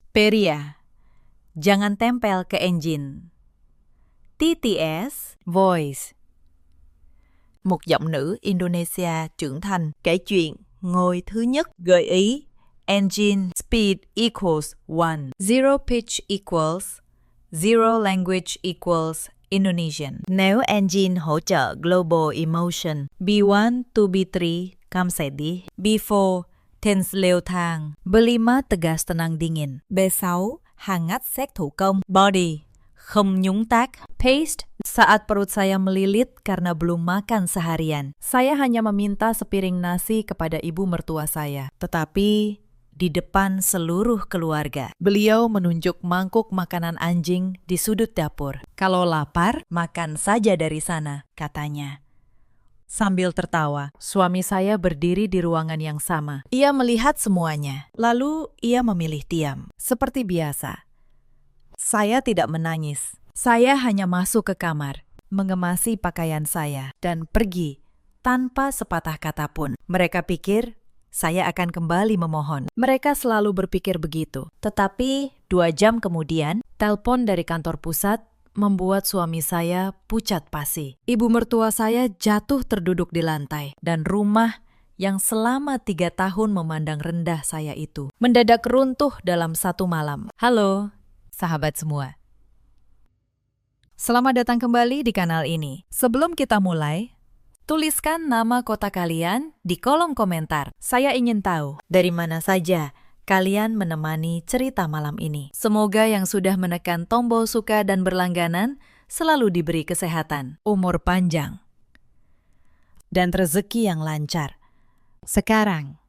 Peria, jangan tempel ke engine. TTS, voice. Một giọng nữ Indonesia trưởng thành kể chuyện ngôi thứ nhất gợi ý engine speed equals 1. Zero pitch equals, zero language equals Indonesian. Nếu engine hỗ trợ global emotion, B1 to B3 cam sedih, B4 tense leo thang, B5 tegas tenang dingin, B6 hangat sek thủ công, body không nhúng tác, paste saat perut saya melilit karena belum makan seharian. Saya hanya meminta sepiring nasi kepada ibu mertua saya, tetapi di depan seluruh keluarga. Beliau menunjuk mangkuk makanan anjing di sudut dapur. Kalau lapar, makan saja dari sana, katanya. Sambil tertawa, suami saya berdiri di ruangan yang sama. Ia melihat semuanya, lalu ia memilih diam. Seperti biasa. Saya tidak menangis. Saya hanya masuk ke kamar, mengemasi pakaian saya, dan pergi tanpa sepatah kata pun. Mereka pikir saya akan kembali memohon. Mereka selalu berpikir begitu. Tetapi 2 jam kemudian, telepon dari kantor pusat membuat suami saya pucat pasi. Ibu mertua saya jatuh terduduk di lantai, dan rumah yang selama 3 tahun memandang rendah saya itu mendadak runtuh dalam 1 malam. Halo, sahabat semua. Selamat datang kembali di kanal ini. Sebelum kita mulai, tuliskan nama kota kalian di kolom komentar. Saya ingin tahu dari mana saja kalian menemani cerita malam ini. Semoga yang sudah menekan tombol suka dan berlangganan selalu diberi kesehatan, umur panjang, dan rezeki yang lancar. Sekarang,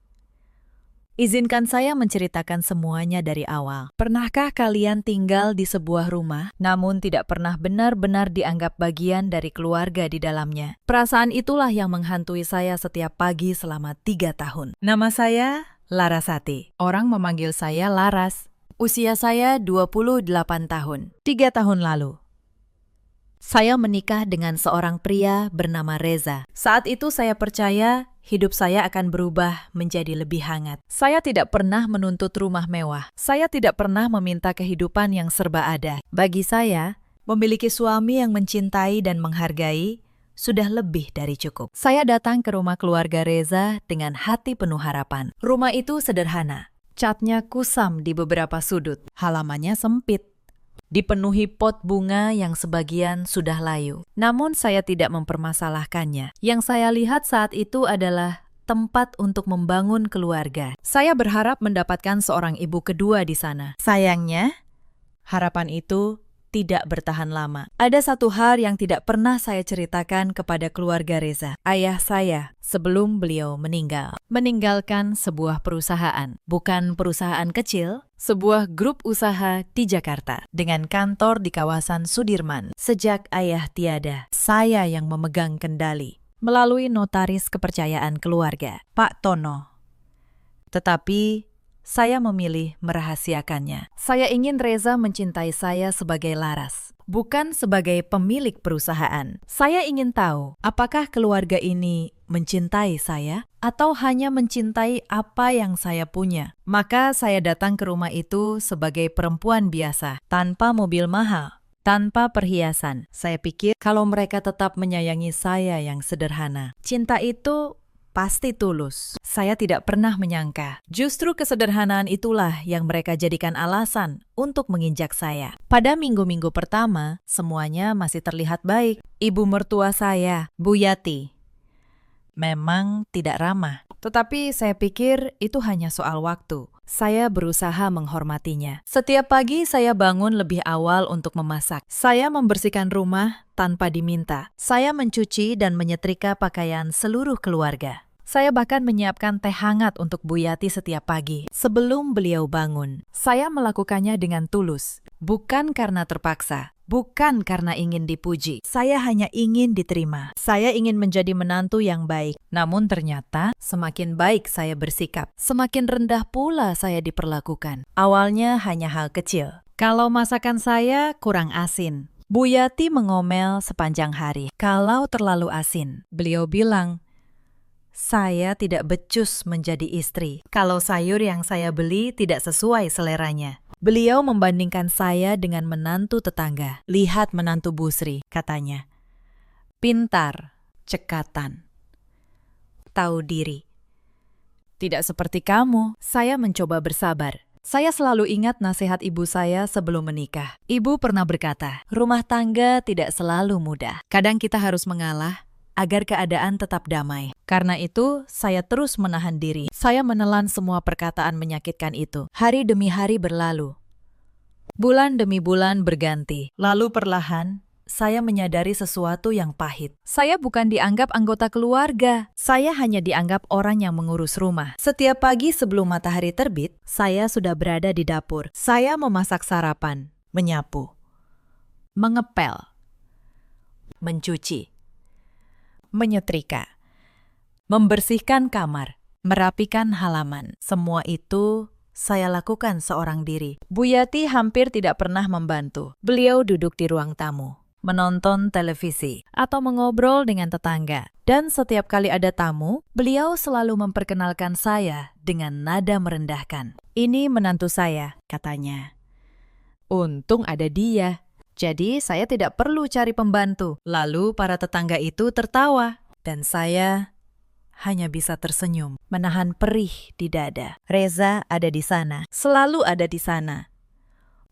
izinkan saya menceritakan semuanya dari awal. Pernahkah kalian tinggal di sebuah rumah, namun tidak pernah benar-benar dianggap bagian dari keluarga di dalamnya? Perasaan itulah yang menghantui saya setiap pagi selama 3 tahun. Nama saya Larasati. Orang memanggil saya Laras. Usia saya 28 tahun. 3 tahun lalu, saya menikah dengan seorang pria bernama Reza. Saat itu saya percaya hidup saya akan berubah menjadi lebih hangat. Saya tidak pernah menuntut rumah mewah. Saya tidak pernah meminta kehidupan yang serba ada. Bagi saya, memiliki suami yang mencintai dan menghargai sudah lebih dari cukup. Saya datang ke rumah keluarga Reza dengan hati penuh harapan. Rumah itu sederhana. Catnya kusam di beberapa sudut. Halamannya sempit, dipenuhi pot bunga yang sebagian sudah layu. Namun saya tidak mempermasalahkannya. Yang saya lihat saat itu adalah tempat untuk membangun keluarga. Saya berharap mendapatkan seorang ibu kedua di sana. Sayangnya, harapan itu tidak bertahan lama. Ada satu hal yang tidak pernah saya ceritakan kepada keluarga Reza. Ayah saya, sebelum beliau meninggal, meninggalkan sebuah perusahaan. Bukan perusahaan kecil, sebuah grup usaha di Jakarta dengan kantor di kawasan Sudirman. Sejak ayah tiada, saya yang memegang kendali melalui notaris kepercayaan keluarga, Pak Tono. Tetapi saya memilih merahasiakannya. Saya ingin Reza mencintai saya sebagai Laras, bukan sebagai pemilik perusahaan. Saya ingin tahu, apakah keluarga ini mencintai saya atau hanya mencintai apa yang saya punya. Maka saya datang ke rumah itu sebagai perempuan biasa, tanpa mobil mahal, tanpa perhiasan. Saya pikir kalau mereka tetap menyayangi saya yang sederhana, cinta itu pasti tulus. Saya tidak pernah menyangka, justru kesederhanaan itulah yang mereka jadikan alasan untuk menginjak saya. Pada minggu-minggu pertama, semuanya masih terlihat baik. Ibu mertua saya, Bu Yati, memang tidak ramah. Tetapi saya pikir itu hanya soal waktu. Saya berusaha menghormatinya. Setiap pagi saya bangun lebih awal untuk memasak. Saya membersihkan rumah tanpa diminta. Saya mencuci dan menyetrika pakaian seluruh keluarga. Saya bahkan menyiapkan teh hangat untuk Bu Yati setiap pagi sebelum beliau bangun. Saya melakukannya dengan tulus, bukan karena terpaksa. Bukan karena ingin dipuji, saya hanya ingin diterima. Saya ingin menjadi menantu yang baik. Namun ternyata semakin baik saya bersikap, semakin rendah pula saya diperlakukan. Awalnya hanya hal kecil. Kalau masakan saya kurang asin, Bu Yati mengomel sepanjang hari. Kalau terlalu asin, beliau bilang, saya tidak becus menjadi istri. Kalau sayur yang saya beli tidak sesuai seleranya, Beliau membandingkan saya dengan menantu tetangga. Lihat menantu Bu Sri, katanya. Pintar, cekatan, tahu diri. Tidak seperti kamu, saya mencoba bersabar. Saya selalu ingat nasihat ibu saya sebelum menikah. Ibu pernah berkata, rumah tangga tidak selalu mudah. Kadang kita harus mengalah agar keadaan tetap damai. Karena itu, saya terus menahan diri. Saya menelan semua perkataan menyakitkan itu. Hari demi hari berlalu. Bulan demi bulan berganti. Lalu perlahan, saya menyadari sesuatu yang pahit. Saya bukan dianggap anggota keluarga. Saya hanya dianggap orang yang mengurus rumah. Setiap pagi sebelum matahari terbit, saya sudah berada di dapur. Saya memasak sarapan, menyapu, mengepel, mencuci, menyetrika, membersihkan kamar, merapikan halaman. Semua itu saya lakukan seorang diri. Bu Yati hampir tidak pernah membantu. Beliau duduk di ruang tamu, menonton televisi, atau mengobrol dengan tetangga. Dan setiap kali ada tamu, beliau selalu memperkenalkan saya dengan nada merendahkan. Ini menantu saya, katanya. Untung ada dia. Jadi saya tidak perlu cari pembantu. Lalu para tetangga itu tertawa. Dan saya hanya bisa tersenyum, menahan perih di dada. Reza ada di sana, selalu ada di sana.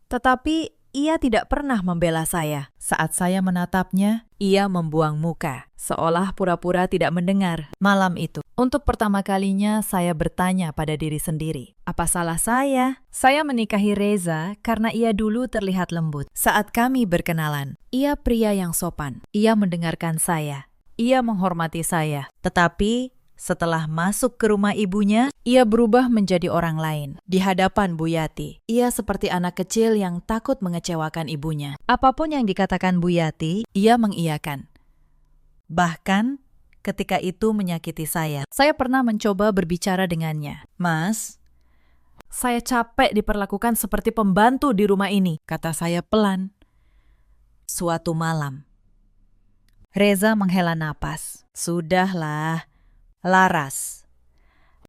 Tetapi ia tidak pernah membela saya. Saat saya menatapnya, ia membuang muka, seolah pura-pura tidak mendengar. Malam itu, untuk pertama kalinya saya bertanya pada diri sendiri, apa salah saya? Saya menikahi Reza karena ia dulu terlihat lembut. Saat kami berkenalan, ia pria yang sopan. Ia mendengarkan saya. Ia menghormati saya. Tetapi setelah masuk ke rumah ibunya, ia berubah menjadi orang lain. Di hadapan Bu Yati, ia seperti anak kecil yang takut mengecewakan ibunya. Apapun yang dikatakan Bu Yati, ia mengiyakan. Bahkan ketika itu menyakiti saya pernah mencoba berbicara dengannya. Mas, saya capek diperlakukan seperti pembantu di rumah ini, kata saya pelan. Suatu malam, Reza menghela napas. Sudahlah, Laras.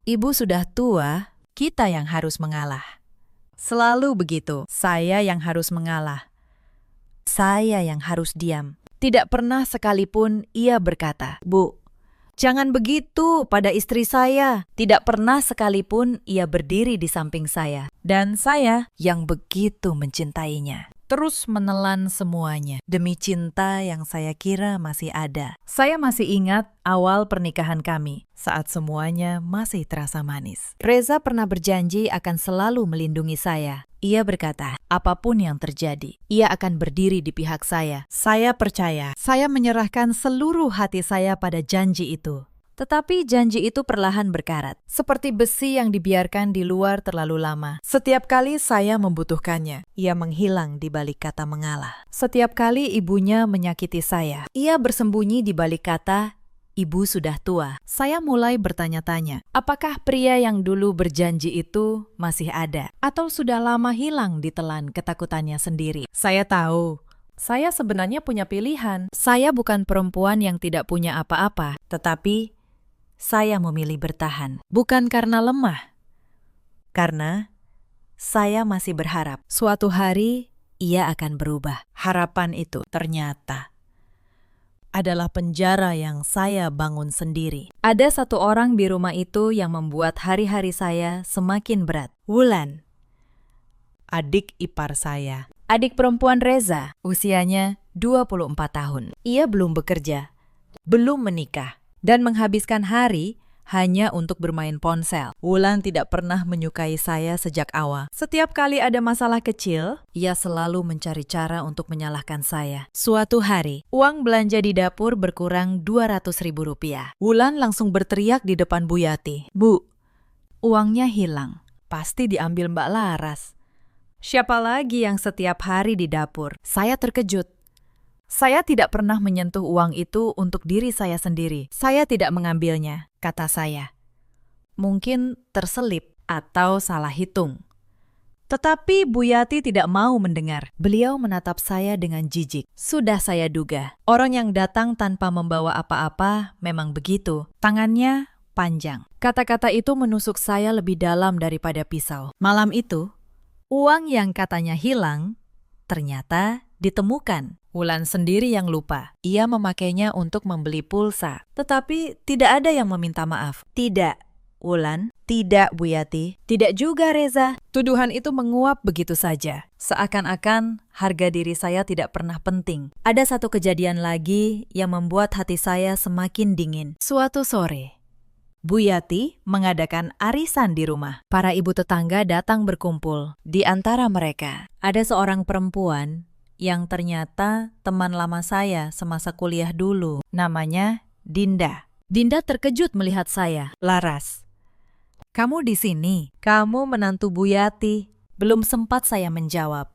Ibu sudah tua, kita yang harus mengalah. Selalu begitu, saya yang harus mengalah. Saya yang harus diam. Tidak pernah sekalipun ia berkata, Bu, jangan begitu pada istri saya. Tidak pernah sekalipun ia berdiri di samping saya. Dan saya yang begitu mencintainya. Terus menelan semuanya demi cinta yang saya kira masih ada. Saya masih ingat awal pernikahan kami, saat semuanya masih terasa manis. Reza pernah berjanji akan selalu melindungi saya. Ia berkata, apapun yang terjadi, ia akan berdiri di pihak saya. Saya percaya, saya menyerahkan seluruh hati saya pada janji itu. Tetapi janji itu perlahan berkarat, seperti besi yang dibiarkan di luar terlalu lama. Setiap kali saya membutuhkannya, ia menghilang di balik kata mengalah. Setiap kali ibunya menyakiti saya, ia bersembunyi di balik kata, ibu sudah tua. Saya mulai bertanya-tanya, apakah pria yang dulu berjanji itu masih ada? Atau sudah lama hilang ditelan ketakutannya sendiri? Saya tahu, saya sebenarnya punya pilihan. Saya bukan perempuan yang tidak punya apa-apa, tetapi saya memilih bertahan, bukan karena lemah. Karena saya masih berharap suatu hari ia akan berubah. Harapan itu ternyata adalah penjara yang saya bangun sendiri. Ada satu orang di rumah itu yang membuat hari-hari saya semakin berat. Wulan, adik ipar saya. Adik perempuan Reza, usianya 24 tahun. Ia belum bekerja, belum menikah, dan menghabiskan hari hanya untuk bermain ponsel. Wulan tidak pernah menyukai saya sejak awal. Setiap kali ada masalah kecil, ia selalu mencari cara untuk menyalahkan saya. Suatu hari, uang belanja di dapur berkurang Rp200.000. Wulan langsung berteriak di depan Bu Yati. Bu, uangnya hilang. Pasti diambil Mbak Laras. Siapa lagi yang setiap hari di dapur? Saya terkejut. Saya tidak pernah menyentuh uang itu untuk diri saya sendiri. Saya tidak mengambilnya, kata saya. Mungkin terselip atau salah hitung. Tetapi Bu Yati tidak mau mendengar. Beliau menatap saya dengan jijik. Sudah saya duga, orang yang datang tanpa membawa apa-apa memang begitu. Tangannya panjang. Kata-kata itu menusuk saya lebih dalam daripada pisau. Malam itu, Uang yang katanya hilang, ternyata ditemukan. Wulan sendiri yang lupa. Ia memakainya untuk membeli pulsa. Tetapi tidak ada yang meminta maaf. Tidak, Wulan. Tidak, Bu Yati. Tidak juga, Reza. Tuduhan itu menguap begitu saja. Seakan-akan harga diri saya tidak pernah penting. Ada satu kejadian lagi yang membuat hati saya semakin dingin. Suatu sore, Bu Yati mengadakan arisan di rumah. Para ibu tetangga datang berkumpul. Di antara mereka, ada seorang perempuan yang ternyata teman lama saya semasa kuliah dulu. Namanya Dinda. Dinda terkejut melihat saya. Laras, kamu di sini? Kamu menantu Bu Yati. Belum sempat saya menjawab.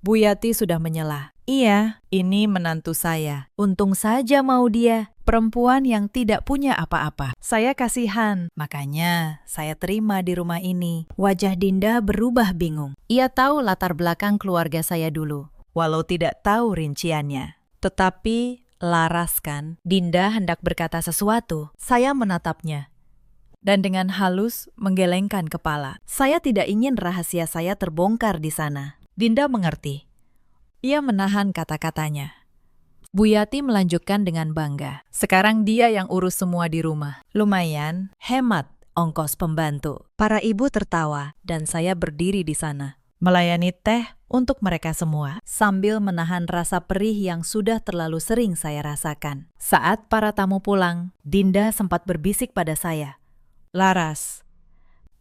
Bu Yati sudah menyela. Iya, ini menantu saya. Untung saja mau dia. Perempuan yang tidak punya apa-apa. Saya kasihan, makanya saya terima di rumah ini. Wajah Dinda berubah bingung. Ia tahu latar belakang keluarga saya dulu, walau tidak tahu rinciannya. Tetapi Laras kan, Dinda hendak berkata sesuatu. Saya menatapnya dan dengan halus menggelengkan kepala. Saya tidak ingin rahasia saya terbongkar di sana. Dinda mengerti. Ia menahan kata-katanya. Bu Yati melanjutkan dengan bangga. Sekarang dia yang urus semua di rumah. Lumayan, hemat ongkos pembantu. Para ibu tertawa dan saya berdiri di sana, melayani teh untuk mereka semua, sambil menahan rasa perih yang sudah terlalu sering saya rasakan. Saat para tamu pulang, Dinda sempat berbisik pada saya. Laras,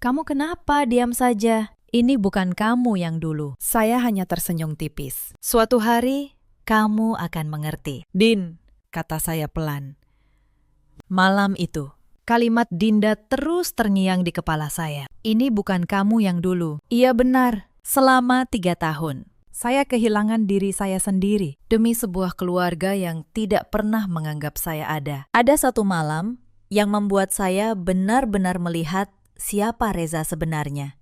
kamu kenapa diam saja? Ini bukan kamu yang dulu. Saya hanya tersenyum tipis. Suatu hari, kamu akan mengerti. Din, kata saya pelan. Malam itu, kalimat Dinda terus terngiang di kepala saya. Ini bukan kamu yang dulu. Iya benar, selama 3 tahun. Saya kehilangan diri saya sendiri demi sebuah keluarga yang tidak pernah menganggap saya ada. Ada satu malam yang membuat saya benar-benar melihat siapa Reza sebenarnya.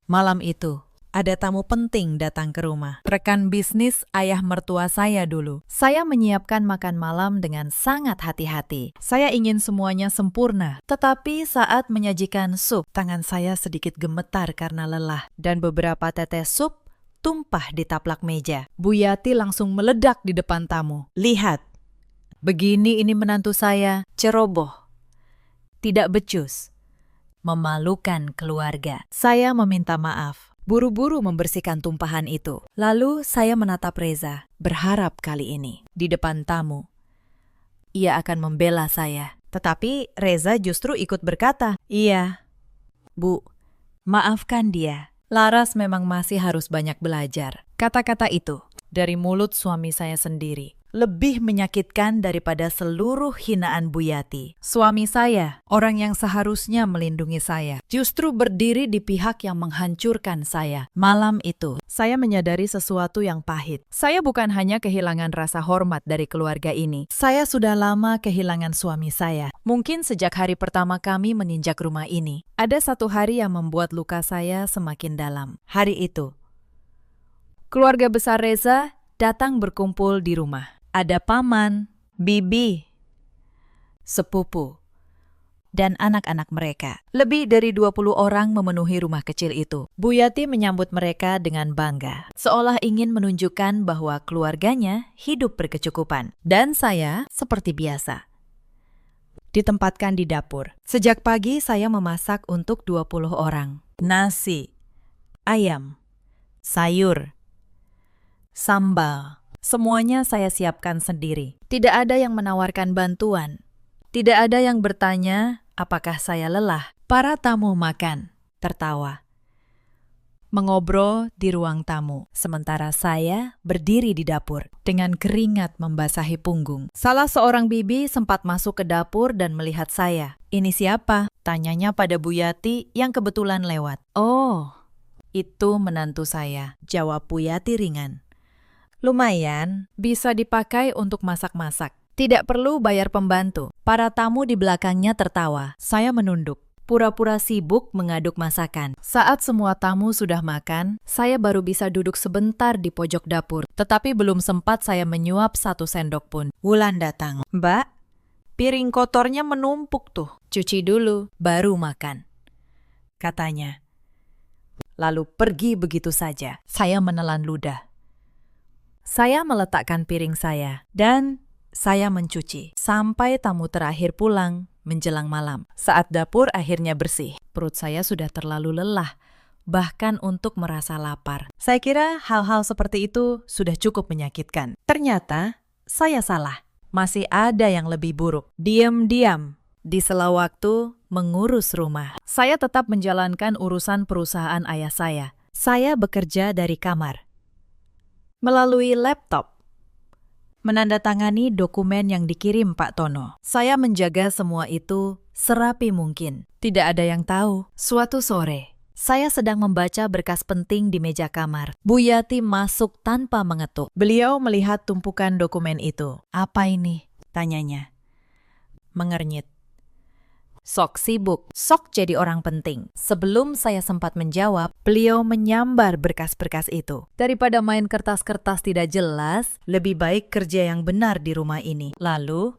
Malam itu, ada tamu penting datang ke rumah. Rekan bisnis ayah mertua saya dulu. Saya menyiapkan makan malam dengan sangat hati-hati. Saya ingin semuanya sempurna. Tetapi saat menyajikan sup, tangan saya sedikit gemetar karena lelah. Dan beberapa tetes sup tumpah di taplak meja. Bu Yati langsung meledak di depan tamu. Lihat, begini ini menantu saya, ceroboh, tidak becus, memalukan keluarga. Saya meminta maaf. Buru-buru membersihkan tumpahan itu. Lalu saya menatap Reza, berharap kali ini, di depan tamu, ia akan membela saya. Tetapi Reza justru ikut berkata, iya, Bu, maafkan dia. Laras memang masih harus banyak belajar. Kata-kata itu dari mulut suami saya sendiri lebih menyakitkan daripada seluruh hinaan Bu Yati. Suami saya, orang yang seharusnya melindungi saya, justru berdiri di pihak yang menghancurkan saya. Malam itu, saya menyadari sesuatu yang pahit. Saya bukan hanya kehilangan rasa hormat dari keluarga ini. Saya sudah lama kehilangan suami saya. Mungkin sejak hari pertama kami menginjak rumah ini. Ada satu hari yang membuat luka saya semakin dalam. Hari itu, keluarga besar Reza datang berkumpul di rumah. Ada paman, bibi, sepupu, dan anak-anak mereka. Lebih dari 20 orang memenuhi rumah kecil itu. Bu Yati menyambut mereka dengan bangga, seolah ingin menunjukkan bahwa keluarganya hidup berkecukupan. Dan saya, seperti biasa, ditempatkan di dapur. Sejak pagi saya memasak untuk 20 orang. Nasi, ayam, sayur, sambal. Semuanya saya siapkan sendiri. Tidak ada yang menawarkan bantuan. Tidak ada yang bertanya apakah saya lelah. Para tamu makan, tertawa, mengobrol di ruang tamu. Sementara saya berdiri di dapur dengan keringat membasahi punggung. Salah seorang bibi sempat masuk ke dapur dan melihat saya. Ini siapa? Tanyanya pada Bu Yati yang kebetulan lewat. Oh, itu menantu saya, jawab Bu Yati ringan. Lumayan, bisa dipakai untuk masak-masak. Tidak perlu bayar pembantu. Para tamu di belakangnya tertawa. Saya menunduk, pura-pura sibuk mengaduk masakan. Saat semua tamu sudah makan, saya baru bisa duduk sebentar di pojok dapur. Tetapi belum sempat saya menyuap 1 sendok pun. Wulan datang. Mbak, piring kotornya menumpuk tuh. Cuci dulu, baru makan, katanya. lalu pergi begitu saja. Saya menelan ludah. Saya meletakkan piring saya dan saya mencuci sampai tamu terakhir pulang menjelang malam. Saat dapur akhirnya bersih, perut saya sudah terlalu lelah, bahkan untuk merasa lapar. Saya kira hal-hal seperti itu sudah cukup menyakitkan. Ternyata saya salah. Masih ada yang lebih buruk. Diam-diam di sela waktu mengurus rumah. Saya tetap menjalankan urusan perusahaan ayah saya. Saya bekerja dari kamar. Melalui laptop. Menandatangani dokumen yang dikirim Pak Tono. Saya menjaga semua itu serapi mungkin. Tidak ada yang tahu. Suatu sore, saya sedang membaca berkas penting di meja kamar. Bu Yati masuk tanpa mengetuk. Beliau melihat tumpukan dokumen itu. "Apa ini?" tanyanya. Mengernyit. Sok sibuk, sok jadi orang penting. Sebelum saya sempat menjawab, beliau menyambar berkas-berkas itu. Daripada main kertas-kertas tidak jelas, lebih baik kerja yang benar di rumah ini. Lalu,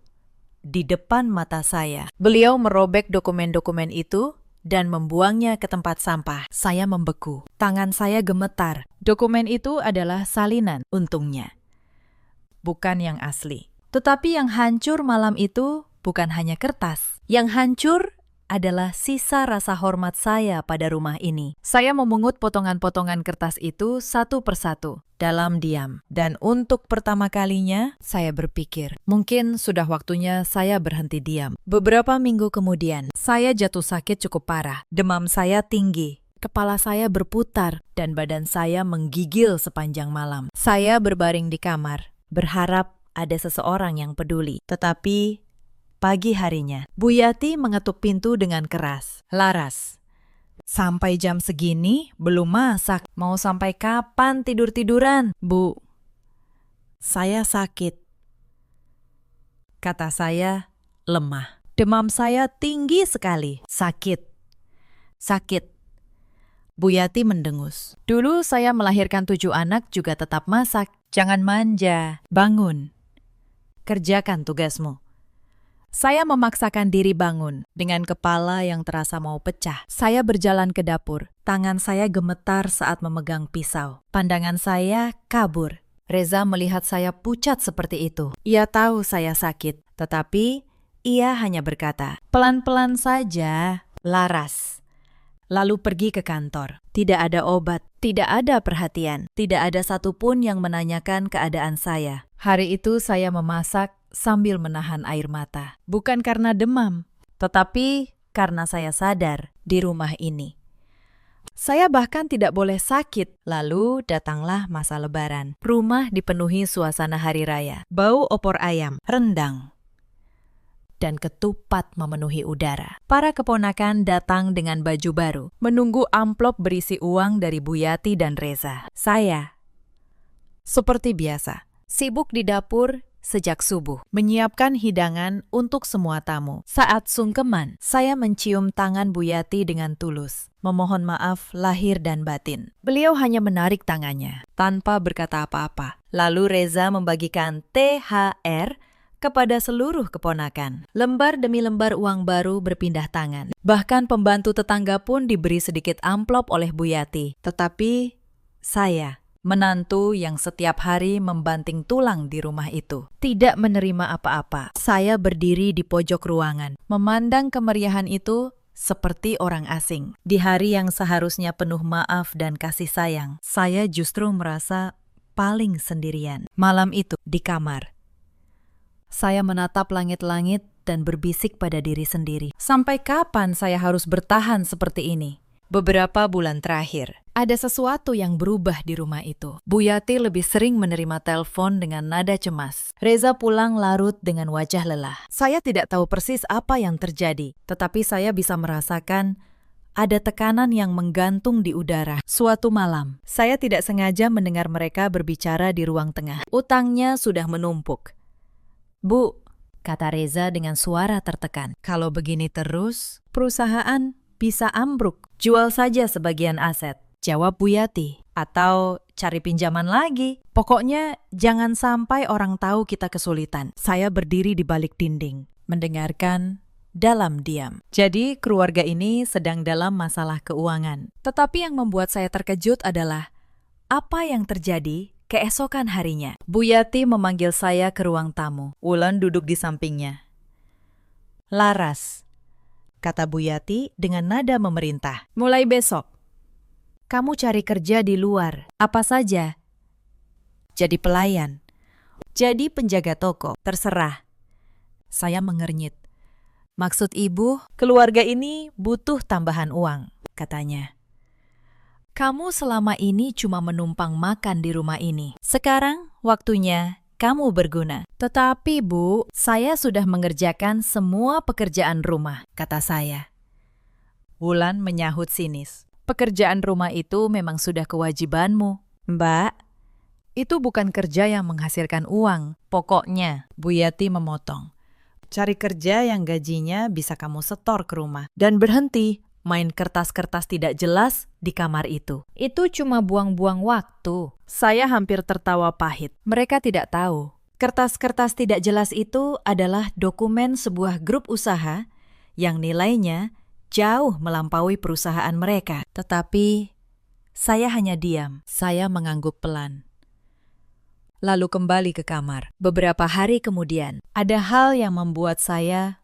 di depan mata saya, beliau merobek dokumen-dokumen itu dan membuangnya ke tempat sampah. Saya membeku. Tangan saya gemetar. Dokumen itu adalah salinan, untungnya. Bukan yang asli. Tetapi yang hancur malam itu bukan hanya kertas. Yang hancur adalah sisa rasa hormat saya pada rumah ini. Saya memungut potongan-potongan kertas itu satu persatu dalam diam. Dan untuk pertama kalinya, saya berpikir, mungkin sudah waktunya saya berhenti diam. Beberapa minggu kemudian, saya jatuh sakit cukup parah. Demam saya tinggi. Kepala saya berputar dan badan saya menggigil sepanjang malam. Saya berbaring di kamar, berharap ada seseorang yang peduli. Tetapi pagi harinya, Bu Yati mengetuk pintu dengan keras. "Laras, sampai jam segini belum masak. Mau sampai kapan tidur-tiduran, Bu?" "Saya sakit," kata saya lemah. Demam saya tinggi sekali. Sakit. Bu Yati mendengus. "Dulu saya melahirkan 7 anak juga tetap masak. Jangan manja. Bangun. Kerjakan tugasmu." Saya memaksakan diri bangun dengan kepala yang terasa mau pecah. Saya berjalan ke dapur. Tangan saya gemetar saat memegang pisau. Pandangan saya kabur. Reza melihat saya pucat seperti itu. Ia tahu saya sakit, tetapi ia hanya berkata, "Pelan-pelan saja, Laras." Lalu pergi ke kantor. Tidak ada obat, tidak ada perhatian, tidak ada satupun yang menanyakan keadaan saya. Hari itu saya memasak sambil menahan air mata. Bukan karena demam, tetapi karena saya sadar di rumah ini. Saya bahkan tidak boleh sakit. Lalu datanglah masa Lebaran. Rumah dipenuhi suasana hari raya. Bau opor ayam, rendang, dan ketupat memenuhi udara. Para keponakan datang dengan baju baru, menunggu amplop berisi uang dari Bu Yati dan Reza. Saya, seperti biasa, sibuk di dapur sejak subuh, menyiapkan hidangan untuk semua tamu. Saat sungkeman, saya mencium tangan Bu Yati dengan tulus, memohon maaf lahir dan batin. Beliau hanya menarik tangannya, tanpa berkata apa-apa. Lalu Reza membagikan THR kepada seluruh keponakan. Lembar demi lembar uang baru berpindah tangan. Bahkan pembantu tetangga pun diberi sedikit amplop oleh Bu Yati. Tetapi saya, menantu yang setiap hari membanting tulang di rumah itu, tidak menerima apa-apa. Saya berdiri di pojok ruangan, memandang kemeriahan itu seperti orang asing. Di hari yang seharusnya penuh maaf dan kasih sayang, saya justru merasa paling sendirian. Malam itu di kamar, saya menatap langit-langit dan berbisik pada diri sendiri. Sampai kapan saya harus bertahan seperti ini? Beberapa bulan terakhir, ada sesuatu yang berubah di rumah itu. Bu Yati lebih sering menerima telepon dengan nada cemas. Reza pulang larut dengan wajah lelah. Saya tidak tahu persis apa yang terjadi, tetapi saya bisa merasakan ada tekanan yang menggantung di udara. Suatu malam, saya tidak sengaja mendengar mereka berbicara di ruang tengah. Utangnya sudah menumpuk. "Bu," kata Reza dengan suara tertekan, "kalau begini terus, perusahaan bisa ambruk. Jual saja sebagian aset," jawab Bu Yati. "Atau cari pinjaman lagi. Pokoknya jangan sampai orang tahu kita kesulitan." Saya berdiri di balik dinding, mendengarkan dalam diam. Jadi keluarga ini sedang dalam masalah keuangan. Tetapi yang membuat saya terkejut adalah apa yang terjadi keesokan harinya. Bu Yati memanggil saya ke ruang tamu. Wulan duduk di sampingnya. "Laras," kata Bu Yati dengan nada memerintah. "Mulai besok, kamu cari kerja di luar. Apa saja. Jadi pelayan, jadi penjaga toko, terserah." Saya mengernyit. "Maksud ibu, keluarga ini butuh tambahan uang," katanya. "Kamu selama ini cuma menumpang makan di rumah ini. Sekarang waktunya kamu berguna." "Tetapi Bu, saya sudah mengerjakan semua pekerjaan rumah," kata saya. Wulan menyahut sinis. "Pekerjaan rumah itu memang sudah kewajibanmu." "Mbak, itu bukan kerja yang menghasilkan uang. Pokoknya," Bu Yati memotong, "cari kerja yang gajinya bisa kamu setor ke rumah. Dan berhenti main kertas-kertas tidak jelas di kamar itu. Itu cuma buang-buang waktu." Saya hampir tertawa pahit. Mereka tidak tahu. Kertas-kertas tidak jelas itu adalah dokumen sebuah grup usaha yang nilainya jauh melampaui perusahaan mereka. Tetapi saya hanya diam. Saya mengangguk pelan. Lalu kembali ke kamar. Beberapa hari kemudian, ada hal yang membuat saya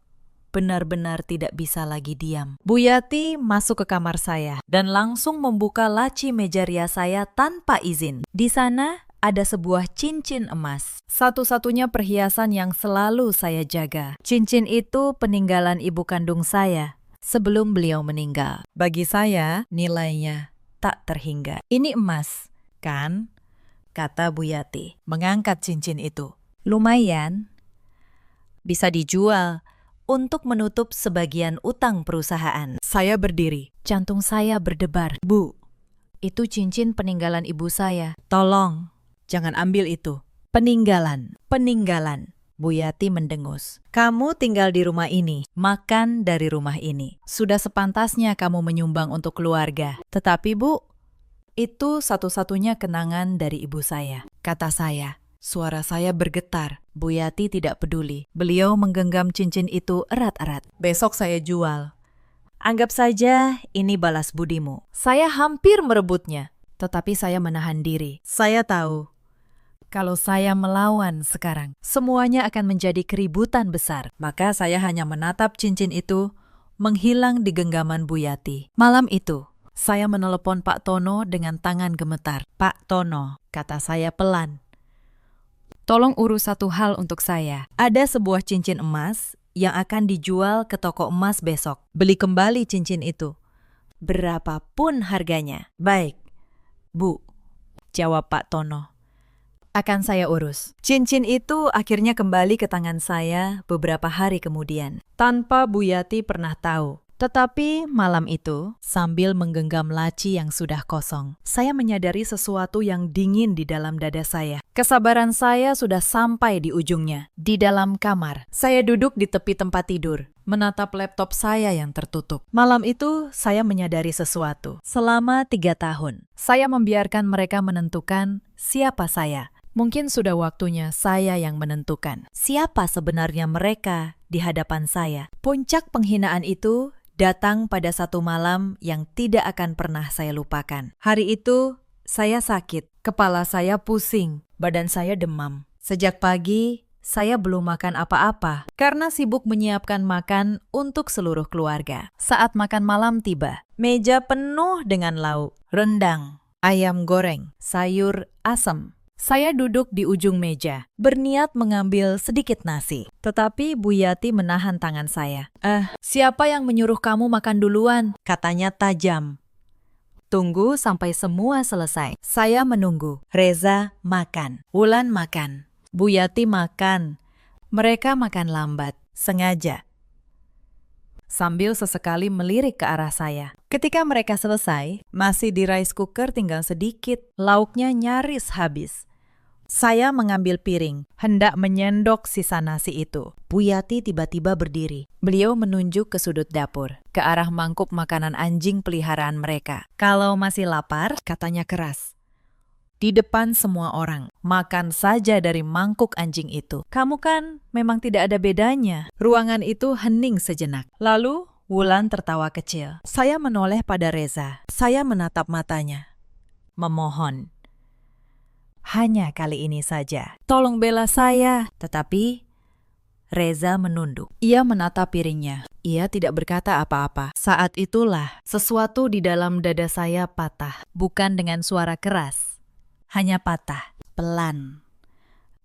benar-benar tidak bisa lagi diam. Bu Yati masuk ke kamar saya dan langsung membuka laci meja rias saya tanpa izin. Di sana ada sebuah cincin emas. Satu-satunya perhiasan yang selalu saya jaga. Cincin itu peninggalan ibu kandung saya sebelum beliau meninggal. Bagi saya, nilainya tak terhingga. "Ini emas, kan?" kata Bu Yati, mengangkat cincin itu. "Lumayan. Bisa dijual untuk menutup sebagian utang perusahaan." Saya berdiri. Jantung saya berdebar. "Bu, itu cincin peninggalan ibu saya. Tolong, jangan ambil itu." "Peninggalan, peninggalan." Bu Yati mendengus. "Kamu tinggal di rumah ini, makan dari rumah ini. Sudah sepantasnya kamu menyumbang untuk keluarga. Tetapi Bu, itu satu-satunya kenangan dari ibu saya," kata saya. Suara saya bergetar. Bu Yati tidak peduli. Beliau menggenggam cincin itu erat-erat. "Besok saya jual. Anggap saja ini balas budimu." Saya hampir merebutnya, tetapi saya menahan diri. Saya tahu, kalau saya melawan sekarang, semuanya akan menjadi keributan besar. Maka saya hanya menatap cincin itu menghilang di genggaman Bu Yati. Malam itu, saya menelepon Pak Tono dengan tangan gemetar. "Pak Tono," kata saya pelan, "tolong urus satu hal untuk saya. Ada sebuah cincin emas yang akan dijual ke toko emas besok. Beli kembali cincin itu, berapapun harganya." "Baik, Bu," jawab Pak Tono. "Akan saya urus." Cincin itu akhirnya kembali ke tangan saya beberapa hari kemudian, tanpa Bu Yati pernah tahu. Tetapi malam itu, sambil menggenggam laci yang sudah kosong, saya menyadari sesuatu yang dingin di dalam dada saya. Kesabaran saya sudah sampai di ujungnya. Di dalam kamar, saya duduk di tepi tempat tidur, menatap laptop saya yang tertutup. Malam itu, saya menyadari sesuatu. Selama 3 tahun, saya membiarkan mereka menentukan siapa saya. Mungkin sudah waktunya saya yang menentukan siapa sebenarnya mereka di hadapan saya. Puncak penghinaan itu datang pada satu malam yang tidak akan pernah saya lupakan. Hari itu, saya sakit, kepala saya pusing, badan saya demam. Sejak pagi, saya belum makan apa-apa karena sibuk menyiapkan makan untuk seluruh keluarga. Saat makan malam tiba, meja penuh dengan lauk, rendang, ayam goreng, sayur asem. Saya duduk di ujung meja, berniat mengambil sedikit nasi. Tetapi Bu Yati menahan tangan saya. Siapa yang menyuruh kamu makan duluan?" katanya tajam. "Tunggu sampai semua selesai." Saya menunggu. Reza makan, Wulan makan, Bu Yati makan. Mereka makan lambat, sengaja, sambil sesekali melirik ke arah saya. Ketika mereka selesai, masih di rice cooker tinggal sedikit, lauknya nyaris habis. Saya mengambil piring, hendak menyendok sisa nasi itu. Bu Yati tiba-tiba berdiri. Beliau menunjuk ke sudut dapur, ke arah mangkuk makanan anjing peliharaan mereka. "Kalau masih lapar," katanya keras, di depan semua orang. Makan saja dari mangkuk anjing itu. Kamu kan memang tidak ada bedanya. Ruangan itu hening sejenak. Lalu Wulan tertawa kecil. Saya menoleh pada Reza. Saya menatap matanya. Memohon. Hanya kali ini saja. Tolong bela saya. Tetapi Reza menunduk. Ia menatap piringnya. Ia tidak berkata apa-apa. Saat itulah sesuatu di dalam dada saya patah. Bukan dengan suara keras. Hanya patah. Pelan.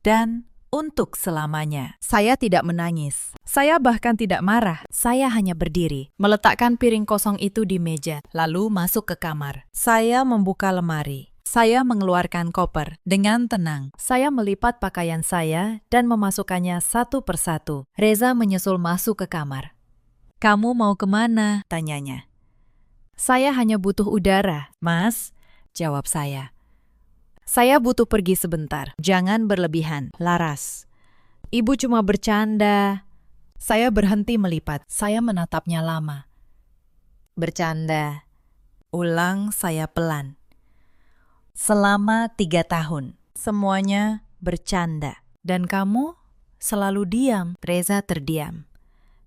Dan untuk selamanya. Saya tidak menangis. Saya bahkan tidak marah. Saya hanya berdiri, meletakkan piring kosong itu di meja, lalu masuk ke kamar. Saya membuka lemari. Saya mengeluarkan koper. Dengan tenang, saya melipat pakaian saya dan memasukkannya satu persatu. Reza menyusul masuk ke kamar. Kamu mau kemana? Tanyanya. Saya hanya butuh udara. Mas, jawab saya. Saya butuh pergi sebentar. Jangan berlebihan, Laras. Ibu cuma bercanda. Saya berhenti melipat. Saya menatapnya lama. Bercanda. Ulang saya pelan. Selama 3 tahun, semuanya bercanda. Dan kamu selalu diam. Reza terdiam.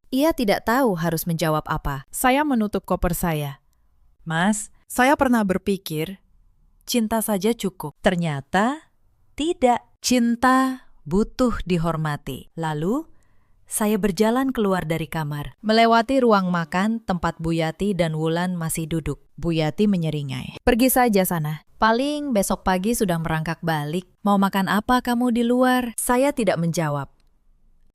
Ia tidak tahu harus menjawab apa. Saya menutup koper saya. Mas, saya pernah berpikir cinta saja cukup. Ternyata tidak. Cinta butuh dihormati. Lalu, saya berjalan keluar dari kamar. Melewati ruang makan tempat Buyati dan Wulan masih duduk. Buyati menyeringai. Pergi saja sana. Paling besok pagi sudah merangkak balik. Mau makan apa kamu di luar? Saya tidak menjawab.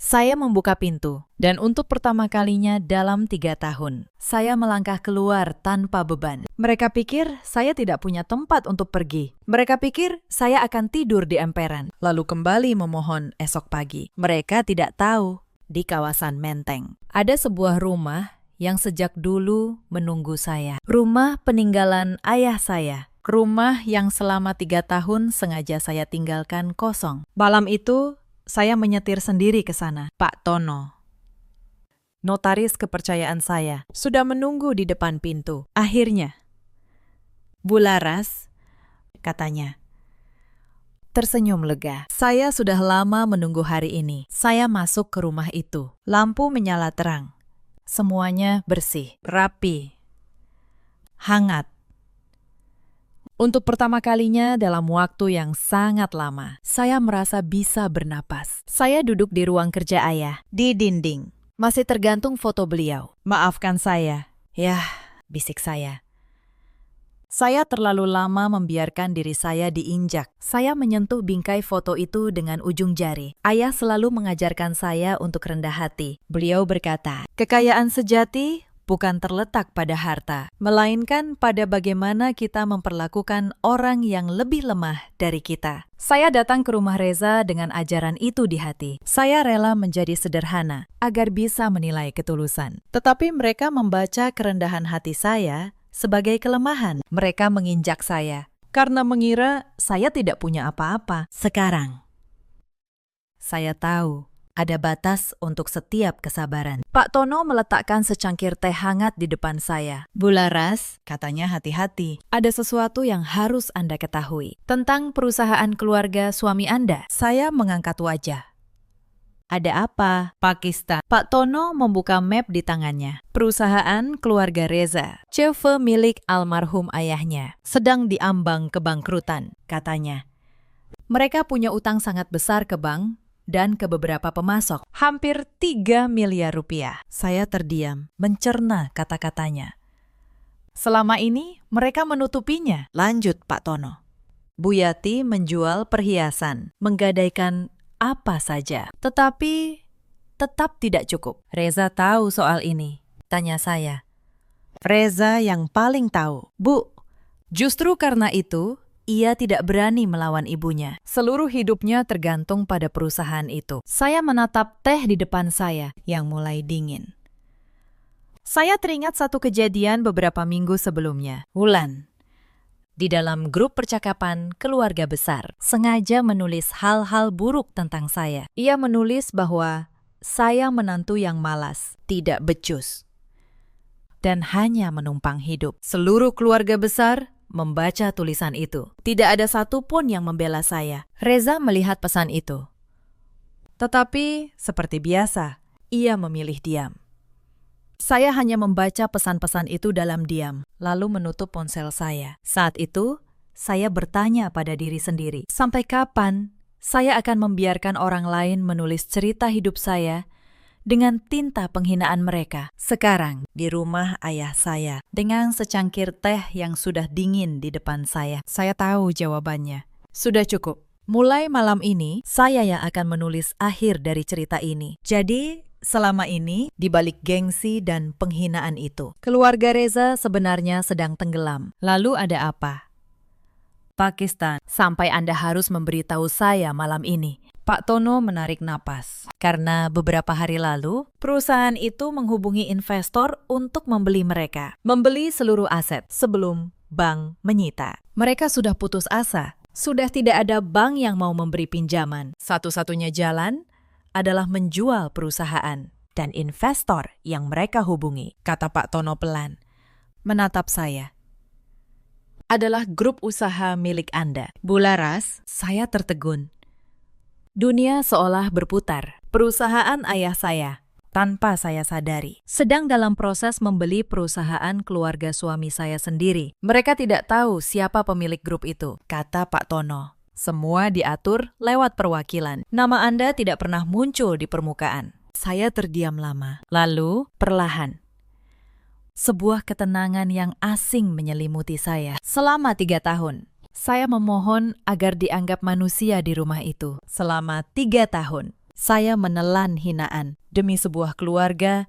Saya membuka pintu, dan untuk pertama kalinya dalam 3 tahun, saya melangkah keluar tanpa beban. Mereka pikir saya tidak punya tempat untuk pergi. Mereka pikir saya akan tidur di emperan, lalu kembali memohon esok pagi. Mereka tidak tahu, di kawasan Menteng ada sebuah rumah yang sejak dulu menunggu saya. Rumah peninggalan ayah saya. Rumah yang selama 3 tahun sengaja saya tinggalkan kosong. Malam itu, saya menyetir sendiri ke sana. Pak Tono, notaris kepercayaan saya, sudah menunggu di depan pintu. Akhirnya, Bu Laras, katanya. Tersenyum lega. Saya sudah lama menunggu hari ini. Saya masuk ke rumah itu. Lampu menyala terang. Semuanya bersih, rapi, hangat. Untuk pertama kalinya dalam waktu yang sangat lama, saya merasa bisa bernapas. Saya duduk di ruang kerja ayah. Di dinding masih tergantung foto beliau. Maafkan saya. Yah, bisik saya. Saya terlalu lama membiarkan diri saya diinjak. Saya menyentuh bingkai foto itu dengan ujung jari. Ayah selalu mengajarkan saya untuk rendah hati. Beliau berkata, kekayaan sejati bukan terletak pada harta, melainkan pada bagaimana kita memperlakukan orang yang lebih lemah dari kita. Saya datang ke rumah Reza dengan ajaran itu di hati. Saya rela menjadi sederhana agar bisa menilai ketulusan. Tetapi mereka membaca kerendahan hati saya sebagai kelemahan. Mereka menginjak saya karena mengira saya tidak punya apa-apa. Sekarang, saya tahu ada batas untuk setiap kesabaran. Pak Tono meletakkan secangkir teh hangat di depan saya. Bu Laras, katanya hati-hati. Ada sesuatu yang harus Anda ketahui tentang perusahaan keluarga suami Anda. Saya mengangkat wajah. Ada apa? Pakistan. Pak Tono membuka map di tangannya. Perusahaan keluarga Reza, CV milik almarhum ayahnya, sedang diambang kebangkrutan, katanya. Mereka punya utang sangat besar ke bank dan ke beberapa pemasok, hampir 3 miliar rupiah. Saya terdiam, mencerna kata-katanya. Selama ini, mereka menutupinya. Lanjut, Pak Tono. Buyati menjual perhiasan, menggadaikan apa saja. Tetapi, tetap tidak cukup. Reza tahu soal ini, tanya saya. Reza yang paling tahu. Bu, justru karena itu, ia tidak berani melawan ibunya. Seluruh hidupnya tergantung pada perusahaan itu. Saya menatap teh di depan saya yang mulai dingin. Saya teringat satu kejadian beberapa minggu sebelumnya. Wulan, di dalam grup percakapan keluarga besar, sengaja menulis hal-hal buruk tentang saya. Ia menulis bahwa saya menantu yang malas, tidak becus, dan hanya menumpang hidup. Seluruh keluarga besar membaca tulisan itu. Tidak ada satupun yang membela saya. Reza melihat pesan itu. Tetapi, seperti biasa, ia memilih diam. Saya hanya membaca pesan-pesan itu dalam diam, lalu menutup ponsel saya. Saat itu, saya bertanya pada diri sendiri, sampai kapan saya akan membiarkan orang lain menulis cerita hidup saya dengan tinta penghinaan mereka? Sekarang, di rumah ayah saya, dengan secangkir teh yang sudah dingin di depan saya tahu jawabannya. Sudah cukup. Mulai malam ini, saya yang akan menulis akhir dari cerita ini. Jadi, selama ini, di balik gengsi dan penghinaan itu, keluarga Reza sebenarnya sedang tenggelam. Lalu ada apa? Pakistan, sampai Anda harus memberitahu saya malam ini. Pak Tono menarik napas. Karena beberapa hari lalu, perusahaan itu menghubungi investor untuk membeli mereka. Membeli seluruh aset sebelum bank menyita. Mereka sudah putus asa. Sudah tidak ada bank yang mau memberi pinjaman. Satu-satunya jalan adalah menjual perusahaan. Dan investor yang mereka hubungi, kata Pak Tono pelan, menatap saya, adalah grup usaha milik Anda. Bularas, saya tertegun. Dunia seolah berputar. Perusahaan ayah saya, tanpa saya sadari, sedang dalam proses membeli perusahaan keluarga suami saya sendiri. Mereka tidak tahu siapa pemilik grup itu, kata Pak Tono. Semua diatur lewat perwakilan. Nama Anda tidak pernah muncul di permukaan. Saya terdiam lama. Lalu, perlahan, sebuah ketenangan yang asing menyelimuti saya. Selama 3 tahun, saya memohon agar dianggap manusia di rumah itu. Selama 3 tahun, saya menelan hinaan demi sebuah keluarga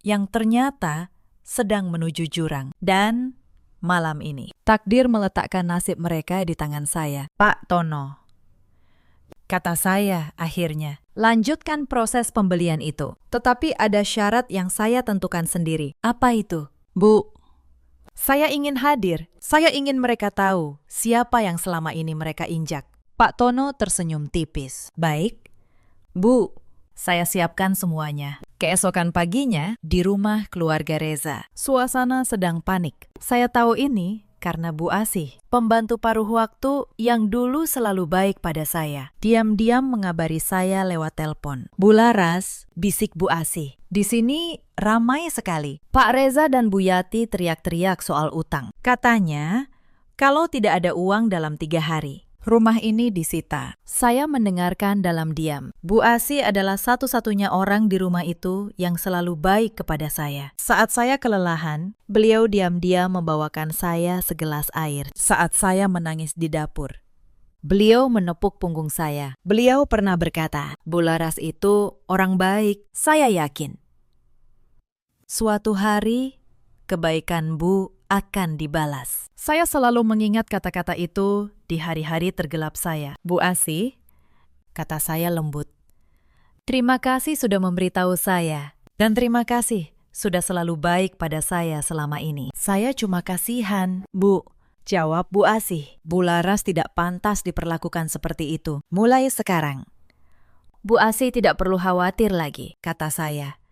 yang ternyata sedang menuju jurang. Dan malam ini, takdir meletakkan nasib mereka di tangan saya. Pak Tono, kata saya akhirnya, lanjutkan proses pembelian itu. Tetapi ada syarat yang saya tentukan sendiri. Apa itu? Bu, saya ingin hadir. Saya ingin mereka tahu siapa yang selama ini mereka injak. Pak Tono tersenyum tipis. Baik, Bu, saya siapkan semuanya. Keesokan paginya, di rumah keluarga Reza, suasana sedang panik. Saya tahu ini karena Bu Asih, pembantu paruh waktu yang dulu selalu baik pada saya, diam-diam mengabari saya lewat telepon. Bularas, bisik Bu Asih. Di sini ramai sekali. Pak Reza dan Bu Yati teriak-teriak soal utang. Katanya, kalau tidak ada uang dalam 3 hari, rumah ini disita. Saya mendengarkan dalam diam. Bu Asih adalah satu-satunya orang di rumah itu yang selalu baik kepada saya. Saat saya kelelahan, beliau diam-diam membawakan saya segelas air. Saat saya menangis di dapur, beliau menepuk punggung saya. Beliau pernah berkata, Bularas itu orang baik, saya yakin. Suatu hari, kebaikan Bu akan dibalas. Saya selalu mengingat kata-kata itu di hari-hari tergelap saya. Bu Asih, kata saya lembut, terima kasih sudah memberitahu saya. Dan terima kasih sudah selalu baik pada saya selama ini. Saya cuma kasihan, Bu, jawab Bu Asih. Bularas tidak pantas diperlakukan seperti itu. Mulai sekarang, Bu Asih tidak perlu khawatir lagi, kata saya.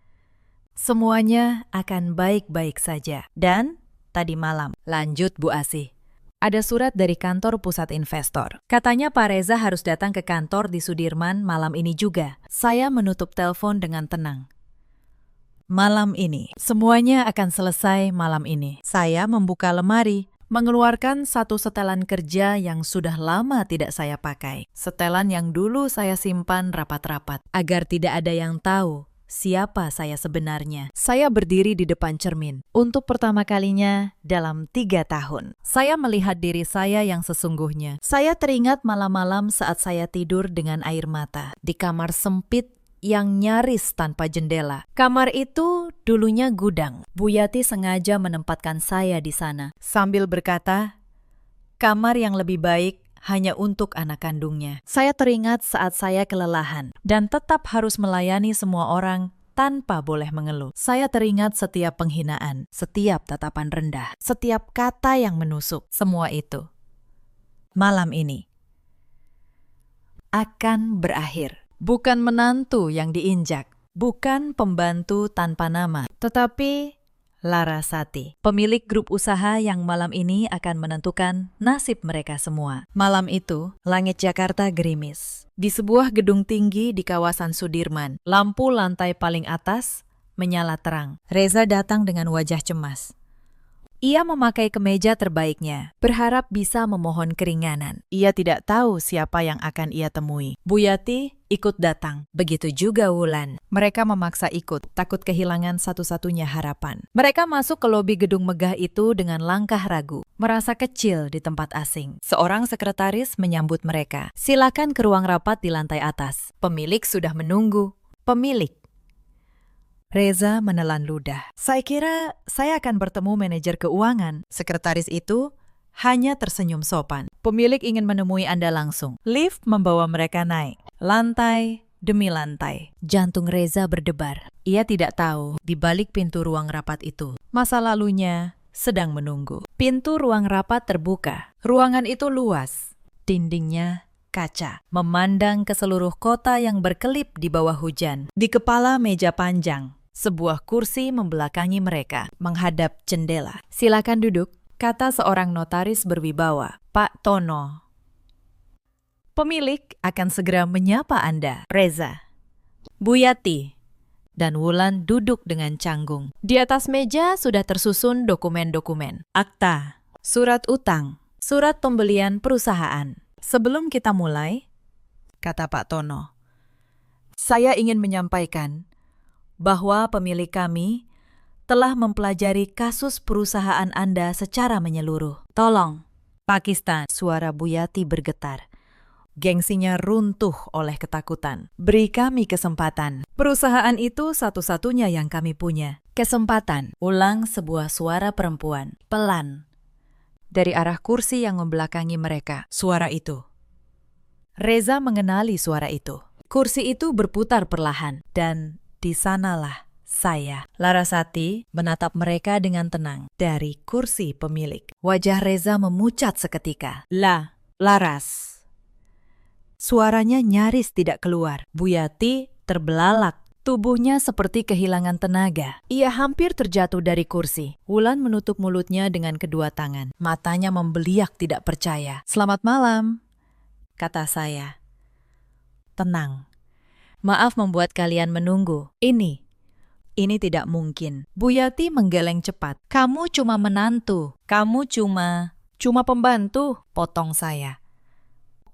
Semuanya akan baik-baik saja. Dan tadi malam, lanjut Bu Asih, ada surat dari kantor pusat investor. Katanya Pak Reza harus datang ke kantor di Sudirman malam ini juga. Saya menutup telepon dengan tenang. Malam ini, semuanya akan selesai malam ini. Saya membuka lemari, mengeluarkan satu setelan kerja yang sudah lama tidak saya pakai. Setelan yang dulu saya simpan rapat-rapat, agar tidak ada yang tahu siapa saya sebenarnya. Saya berdiri di depan cermin. Untuk pertama kalinya dalam 3 tahun, saya melihat diri saya yang sesungguhnya. Saya teringat malam-malam saat saya tidur dengan air mata di kamar sempit yang nyaris tanpa jendela. Kamar itu dulunya gudang. Bu Yati sengaja menempatkan saya di sana sambil berkata, kamar yang lebih baik hanya untuk anak kandungnya. Saya teringat saat saya kelelahan dan tetap harus melayani semua orang tanpa boleh mengeluh. Saya teringat setiap penghinaan, setiap tatapan rendah, setiap kata yang menusuk. Semua itu malam ini akan berakhir. Bukan menantu yang diinjak, bukan pembantu tanpa nama, tetapi Larasati, pemilik grup usaha yang malam ini akan menentukan nasib mereka semua. Malam itu, langit Jakarta gerimis. Di sebuah gedung tinggi di kawasan Sudirman, lampu lantai paling atas menyala terang. Reza datang dengan wajah cemas. Ia memakai kemeja terbaiknya, berharap bisa memohon keringanan. Ia tidak tahu siapa yang akan ia temui. Bu Yati ikut datang, begitu juga Wulan. Mereka memaksa ikut, takut kehilangan satu-satunya harapan. Mereka masuk ke lobi gedung megah itu dengan langkah ragu, merasa kecil di tempat asing. Seorang sekretaris menyambut mereka. Silakan ke ruang rapat di lantai atas. Pemilik sudah menunggu. Pemilik. Reza menelan ludah. Saya kira saya akan bertemu manajer keuangan. Sekretaris itu hanya tersenyum sopan. Pemilik ingin menemui Anda langsung. Lift membawa mereka naik. Lantai demi lantai. Jantung Reza berdebar. Ia tidak tahu di balik pintu ruang rapat itu, masa lalunya sedang menunggu. Pintu ruang rapat terbuka. Ruangan itu luas. Dindingnya kaca, memandang ke seluruh kota yang berkelip di bawah hujan. Di kepala meja panjang, sebuah kursi membelakangi mereka, menghadap jendela. Silakan duduk, kata seorang notaris berwibawa. Pak Tono. Pemilik akan segera menyapa Anda. Reza, Bu Yati, dan Wulan duduk dengan canggung. Di atas meja sudah tersusun dokumen-dokumen. Akta, surat utang, surat pembelian perusahaan. Sebelum kita mulai, kata Pak Tono, saya ingin menyampaikan bahwa pemilik kami telah mempelajari kasus perusahaan Anda secara menyeluruh. Tolong, Pakistan, suara Bu Yati bergetar. Gengsinya runtuh oleh ketakutan. Beri kami kesempatan. Perusahaan itu satu-satunya yang kami punya. Kesempatan. Ulang sebuah suara perempuan. Pelan. Dari arah kursi yang membelakangi mereka. Suara itu. Reza mengenali suara itu. Kursi itu berputar perlahan. Dan di sanalah saya. Larasati menatap mereka dengan tenang dari kursi pemilik. Wajah Reza memucat seketika. Laras. Suaranya nyaris tidak keluar. Bu Yati terbelalak. Tubuhnya seperti kehilangan tenaga. Ia hampir terjatuh dari kursi. Wulan menutup mulutnya dengan kedua tangan. Matanya membeliak tidak percaya. Selamat malam, kata saya. Tenang. Maaf membuat kalian menunggu. Ini tidak mungkin. Bu Yati menggeleng cepat. Kamu cuma menantu. Kamu cuma pembantu, potong saya.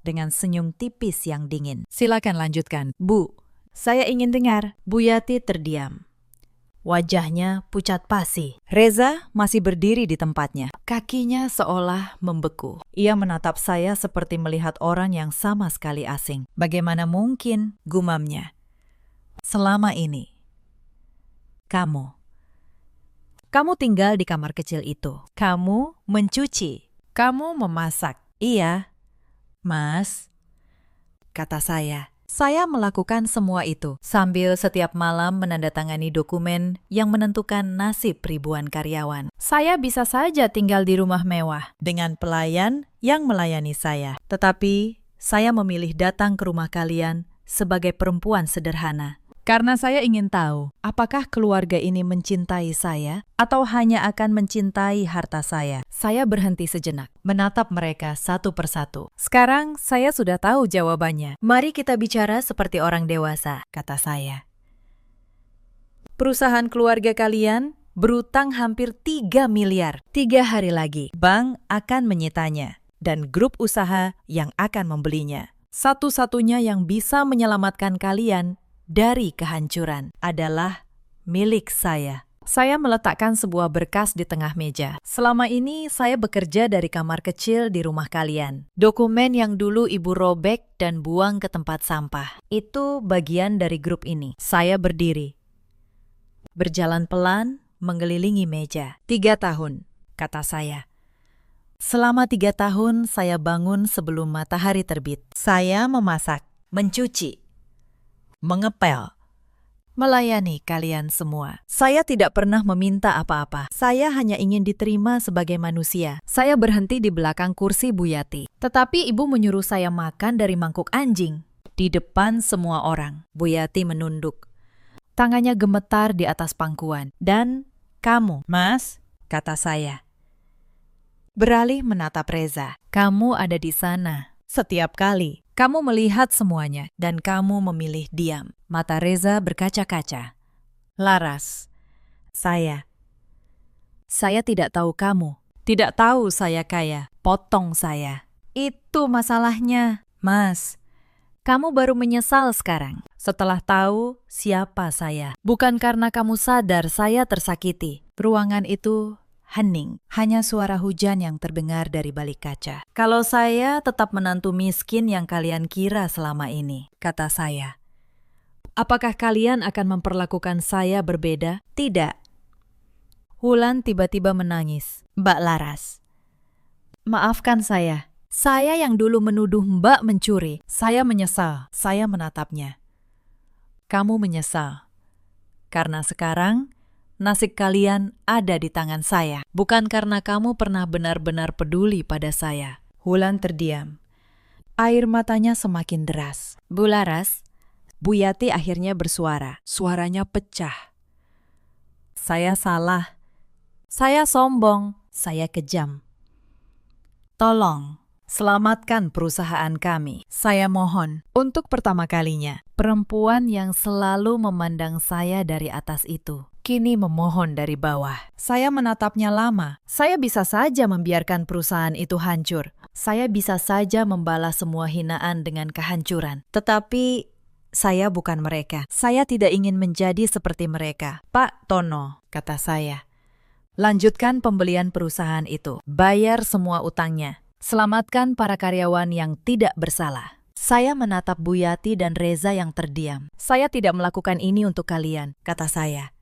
Dengan senyum tipis yang dingin. Silakan lanjutkan. Bu, saya ingin dengar. Bu Yati terdiam. Wajahnya pucat pasi. Reza masih berdiri di tempatnya. Kakinya seolah membeku. Ia menatap saya seperti melihat orang yang sama sekali asing. Bagaimana mungkin, gumamnya. Selama ini, kamu tinggal di kamar kecil itu. Kamu mencuci. Kamu memasak. Iya, Mas, kata saya. Saya melakukan semua itu sambil setiap malam menandatangani dokumen yang menentukan nasib ribuan karyawan. Saya bisa saja tinggal di rumah mewah dengan pelayan yang melayani saya. Tetapi saya memilih datang ke rumah kalian sebagai perempuan sederhana. Karena saya ingin tahu apakah keluarga ini mencintai saya atau hanya akan mencintai harta saya. Saya berhenti sejenak, menatap mereka satu persatu. Sekarang saya sudah tahu jawabannya. Mari kita bicara seperti orang dewasa, kata saya. Perusahaan keluarga kalian berutang hampir 3 miliar. 3 hari lagi, bank akan menyitanya dan grup usaha yang akan membelinya. Satu-satunya yang bisa menyelamatkan kalian dari kehancuran adalah milik saya. Saya meletakkan sebuah berkas di tengah meja. Selama ini saya bekerja dari kamar kecil di rumah kalian. Dokumen yang dulu ibu robek dan buang ke tempat sampah. Itu bagian dari grup ini. Saya berdiri. Berjalan pelan mengelilingi meja. 3 tahun, kata saya. Selama 3 tahun saya bangun sebelum matahari terbit. Saya memasak, mencuci, mengepel, melayani kalian semua. Saya tidak pernah meminta apa-apa. Saya hanya ingin diterima sebagai manusia. Saya berhenti di belakang kursi Bu Yati. Tetapi ibu menyuruh saya makan dari mangkuk anjing. Di depan semua orang. Bu Yati menunduk. Tangannya gemetar di atas pangkuan. Dan Kamu, Mas, kata saya. Beralih menatap Reza. Kamu ada di sana. Setiap kali. Kamu melihat semuanya dan kamu memilih diam. Mata Reza berkaca-kaca. Laras. Saya tidak tahu kamu. Tidak tahu saya kaya. Potong saya. Itu masalahnya, Mas. Kamu baru menyesal sekarang. Setelah tahu siapa saya. Bukan karena kamu sadar saya tersakiti. Ruangan itu hening. Hanya suara hujan yang terdengar dari balik kaca. Kalau saya tetap menantu miskin yang kalian kira selama ini, kata saya. Apakah kalian akan memperlakukan saya berbeda? Tidak. Wulan tiba-tiba menangis. Mbak Laras. Maafkan saya. Saya yang dulu menuduh Mbak mencuri. Saya menyesal. Saya menatapnya. Kamu menyesal. Karena sekarang nasib kalian ada di tangan saya. Bukan karena kamu pernah benar-benar peduli pada saya. Wulan terdiam. Air matanya semakin deras. Bu Laras, Bu Yati akhirnya bersuara. Suaranya pecah. Saya salah. Saya sombong. Saya kejam. Tolong, selamatkan perusahaan kami. Saya mohon, untuk pertama kalinya, perempuan yang selalu memandang saya dari atas itu, kini memohon dari bawah. Saya menatapnya lama. Saya bisa saja membiarkan perusahaan itu hancur. Saya bisa saja membalas semua hinaan dengan kehancuran. Tetapi saya bukan mereka. Saya tidak ingin menjadi seperti mereka. Pak Tono, kata saya. Lanjutkan pembelian perusahaan itu. Bayar semua utangnya. Selamatkan para karyawan yang tidak bersalah. Saya menatap Bu Yati dan Reza yang terdiam. Saya tidak melakukan ini untuk kalian, kata saya.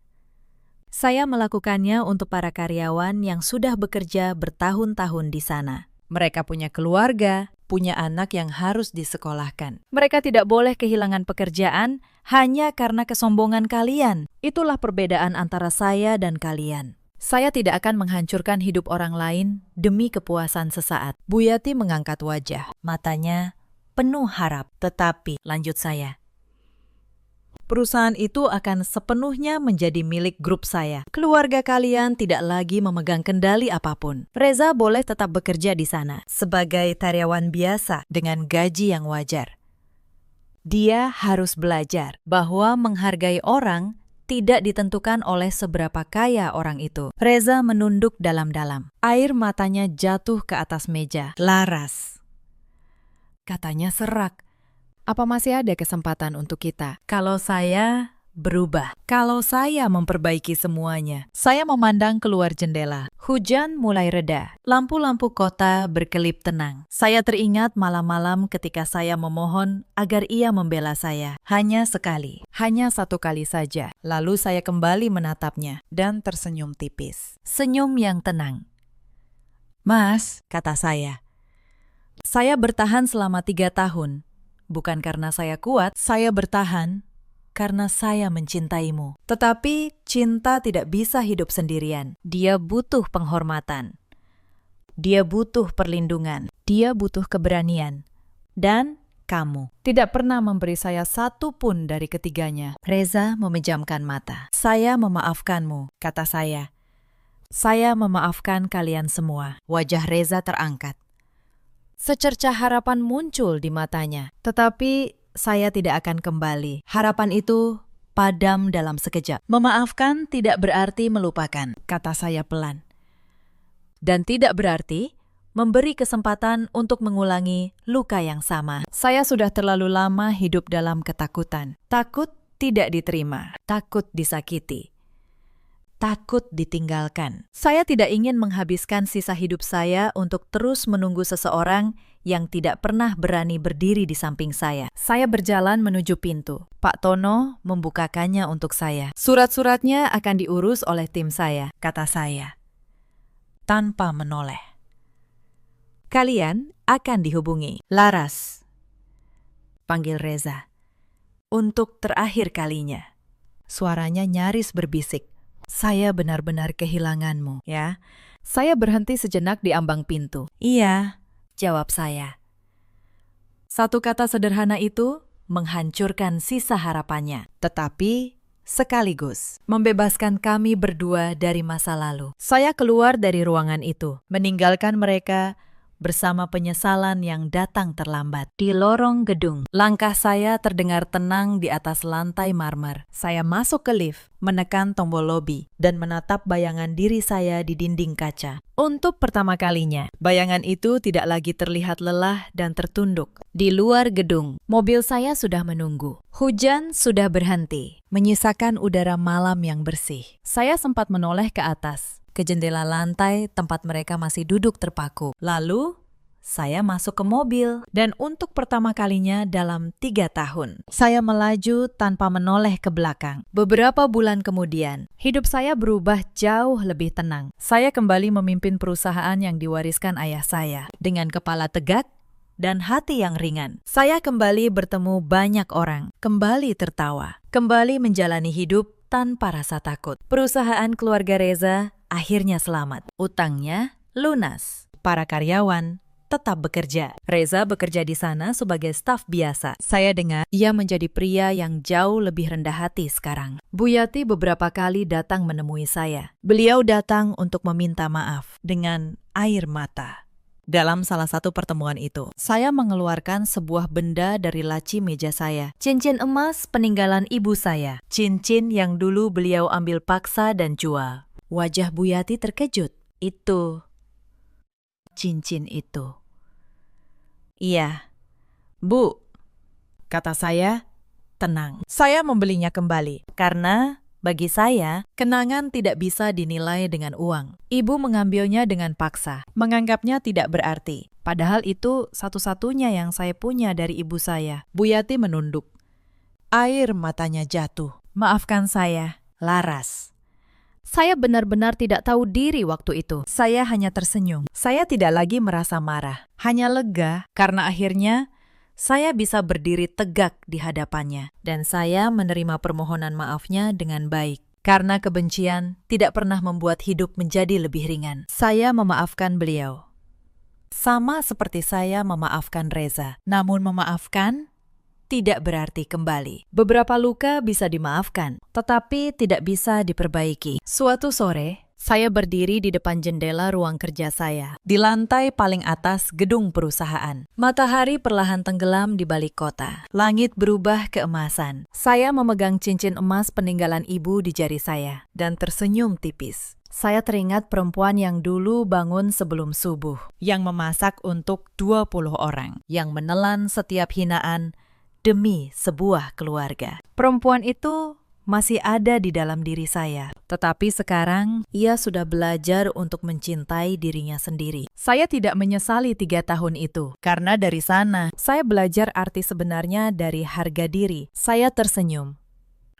Saya melakukannya untuk para karyawan yang sudah bekerja bertahun-tahun di sana. Mereka punya keluarga, punya anak yang harus disekolahkan. Mereka tidak boleh kehilangan pekerjaan hanya karena kesombongan kalian. Itulah perbedaan antara saya dan kalian. Saya tidak akan menghancurkan hidup orang lain demi kepuasan sesaat. Bu Yati mengangkat wajah. Matanya penuh harap. Tetapi, lanjut saya, perusahaan itu akan sepenuhnya menjadi milik grup saya. Keluarga kalian tidak lagi memegang kendali apapun. Reza boleh tetap bekerja di sana sebagai karyawan biasa dengan gaji yang wajar. Dia harus belajar bahwa menghargai orang tidak ditentukan oleh seberapa kaya orang itu. Reza menunduk dalam-dalam. Air matanya jatuh ke atas meja. Laras, katanya serak. Apa masih ada kesempatan untuk kita? Kalau saya berubah. Kalau saya memperbaiki semuanya. Saya memandang keluar jendela. Hujan mulai reda. Lampu-lampu kota berkelip tenang. Saya teringat malam-malam ketika saya memohon agar ia membela saya. Hanya sekali. Hanya satu kali saja. Lalu saya kembali menatapnya dan tersenyum tipis. Senyum yang tenang. Mas, kata saya bertahan selama 3 tahun. Bukan karena saya kuat, saya bertahan karena saya mencintaimu. Tetapi cinta tidak bisa hidup sendirian. Dia butuh penghormatan. Dia butuh perlindungan. Dia butuh keberanian. Dan kamu tidak pernah memberi saya satu pun dari ketiganya. Reza memejamkan mata. Saya memaafkanmu, kata saya. Saya memaafkan kalian semua. Wajah Reza terangkat. Secercah harapan muncul di matanya. Tetapi saya tidak akan kembali. Harapan itu padam dalam sekejap. Memaafkan tidak berarti melupakan, kata saya pelan. Dan tidak berarti memberi kesempatan untuk mengulangi luka yang sama. Saya sudah terlalu lama hidup dalam ketakutan. Takut tidak diterima, takut disakiti, takut ditinggalkan. Saya tidak ingin menghabiskan sisa hidup saya untuk terus menunggu seseorang yang tidak pernah berani berdiri di samping saya. Saya berjalan menuju pintu. Pak Tono membukakannya untuk saya. Surat-suratnya akan diurus oleh tim saya, kata saya, tanpa menoleh. Kalian akan dihubungi. Laras, panggil Reza, untuk terakhir kalinya. Suaranya nyaris berbisik. Saya benar-benar kehilanganmu, ya. Saya berhenti sejenak di ambang pintu. Iya, jawab saya. Satu kata sederhana itu menghancurkan sisa harapannya. Tetapi sekaligus membebaskan kami berdua dari masa lalu. Saya keluar dari ruangan itu, meninggalkan mereka bersama penyesalan yang datang terlambat. Di lorong gedung, langkah saya terdengar tenang di atas lantai marmer. Saya masuk ke lift, menekan tombol lobi, dan menatap bayangan diri saya di dinding kaca. Untuk pertama kalinya, bayangan itu tidak lagi terlihat lelah dan tertunduk. Di luar gedung, mobil saya sudah menunggu. Hujan sudah berhenti, menyisakan udara malam yang bersih. Saya sempat menoleh ke atas, ke jendela lantai tempat mereka masih duduk terpaku. Lalu, saya masuk ke mobil, dan untuk pertama kalinya dalam 3 tahun, saya melaju tanpa menoleh ke belakang. Beberapa bulan kemudian, hidup saya berubah jauh lebih tenang. Saya kembali memimpin perusahaan yang diwariskan ayah saya, dengan kepala tegak dan hati yang ringan. Saya kembali bertemu banyak orang, kembali tertawa, kembali menjalani hidup tanpa rasa takut. Perusahaan keluarga Reza akhirnya selamat. Utangnya lunas. Para karyawan tetap bekerja. Reza bekerja di sana sebagai staf biasa. Saya dengar ia menjadi pria yang jauh lebih rendah hati sekarang. Bu Yati beberapa kali datang menemui saya. Beliau datang untuk meminta maaf dengan air mata. Dalam salah satu pertemuan itu, saya mengeluarkan sebuah benda dari laci meja saya. Cincin emas peninggalan ibu saya. Cincin yang dulu beliau ambil paksa dan jual. Wajah Bu Yati terkejut. Itu cincin itu. Iya, Bu, kata saya, tenang. Saya membelinya kembali, karena bagi saya, kenangan tidak bisa dinilai dengan uang. Ibu mengambilnya dengan paksa, menganggapnya tidak berarti. Padahal itu satu-satunya yang saya punya dari ibu saya. Bu Yati menunduk. Air matanya jatuh. Maafkan saya, Laras. Saya benar-benar tidak tahu diri waktu itu. Saya hanya tersenyum. Saya tidak lagi merasa marah. Hanya lega karena akhirnya saya bisa berdiri tegak di hadapannya. Dan saya menerima permohonan maafnya dengan baik. Karena kebencian tidak pernah membuat hidup menjadi lebih ringan. Saya memaafkan beliau. Sama seperti saya memaafkan Reza. Namun memaafkan tidak berarti kembali. Beberapa luka bisa dimaafkan, tetapi tidak bisa diperbaiki. Suatu sore, saya berdiri di depan jendela ruang kerja saya, di lantai paling atas gedung perusahaan. Matahari perlahan tenggelam di balik kota. Langit berubah keemasan. Saya memegang cincin emas peninggalan ibu di jari saya, dan tersenyum tipis. Saya teringat perempuan yang dulu bangun sebelum subuh, yang memasak untuk 20 orang, yang menelan setiap hinaan demi sebuah keluarga. Perempuan itu masih ada di dalam diri saya. Tetapi sekarang, ia sudah belajar untuk mencintai dirinya sendiri. Saya tidak menyesali 3 tahun itu. Karena dari sana, saya belajar arti sebenarnya dari harga diri. Saya tersenyum.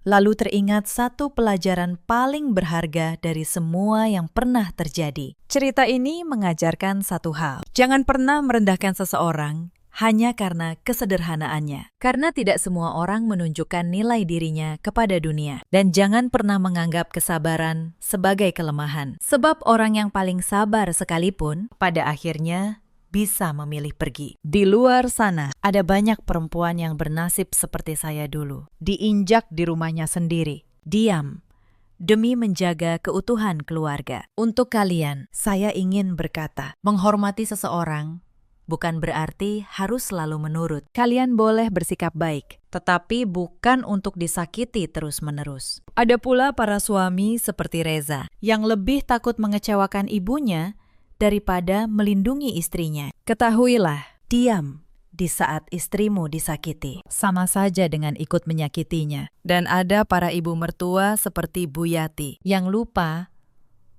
Lalu teringat satu pelajaran paling berharga dari semua yang pernah terjadi. Cerita ini mengajarkan satu hal. Jangan pernah merendahkan seseorang hanya karena kesederhanaannya. Karena tidak semua orang menunjukkan nilai dirinya kepada dunia. Dan jangan pernah menganggap kesabaran sebagai kelemahan. Sebab orang yang paling sabar sekalipun, pada akhirnya bisa memilih pergi. Di luar sana, ada banyak perempuan yang bernasib seperti saya dulu. Diinjak di rumahnya sendiri. Diam. Demi menjaga keutuhan keluarga. Untuk kalian, saya ingin berkata, menghormati seseorang bukan berarti harus selalu menurut. Kalian boleh bersikap baik, tetapi bukan untuk disakiti terus-menerus. Ada pula para suami seperti Reza, yang lebih takut mengecewakan ibunya daripada melindungi istrinya. Ketahuilah, diam di saat istrimu disakiti, sama saja dengan ikut menyakitinya. Dan ada para ibu mertua seperti Bu Yati, yang lupa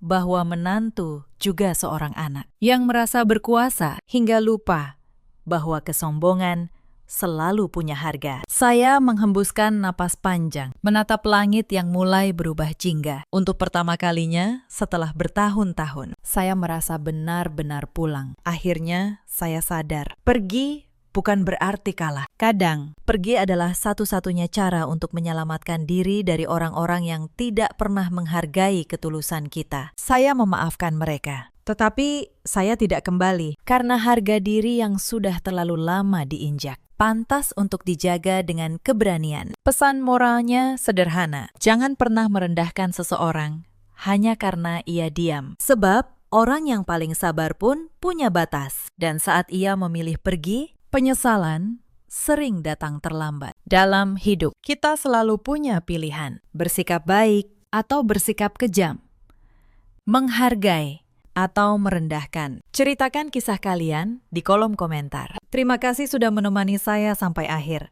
bahwa menantu juga seorang anak, yang merasa berkuasa hingga lupa bahwa kesombongan selalu punya harga. Saya menghembuskan napas panjang, menatap langit yang mulai berubah jingga. Untuk pertama kalinya setelah bertahun-tahun, saya merasa benar-benar pulang. Akhirnya saya sadar, pergi bukan berarti kalah. Kadang, pergi adalah satu-satunya cara untuk menyelamatkan diri dari orang-orang yang tidak pernah menghargai ketulusan kita. Saya memaafkan mereka. Tetapi saya tidak kembali karena harga diri yang sudah terlalu lama diinjak. Pantas untuk dijaga dengan keberanian. Pesan moralnya sederhana. Jangan pernah merendahkan seseorang hanya karena ia diam. Sebab orang yang paling sabar pun punya batas. Dan saat ia memilih pergi, penyesalan sering datang terlambat. Dalam hidup, kita selalu punya pilihan. Bersikap baik atau bersikap kejam. Menghargai atau merendahkan. Ceritakan kisah kalian di kolom komentar. Terima kasih sudah menemani saya sampai akhir.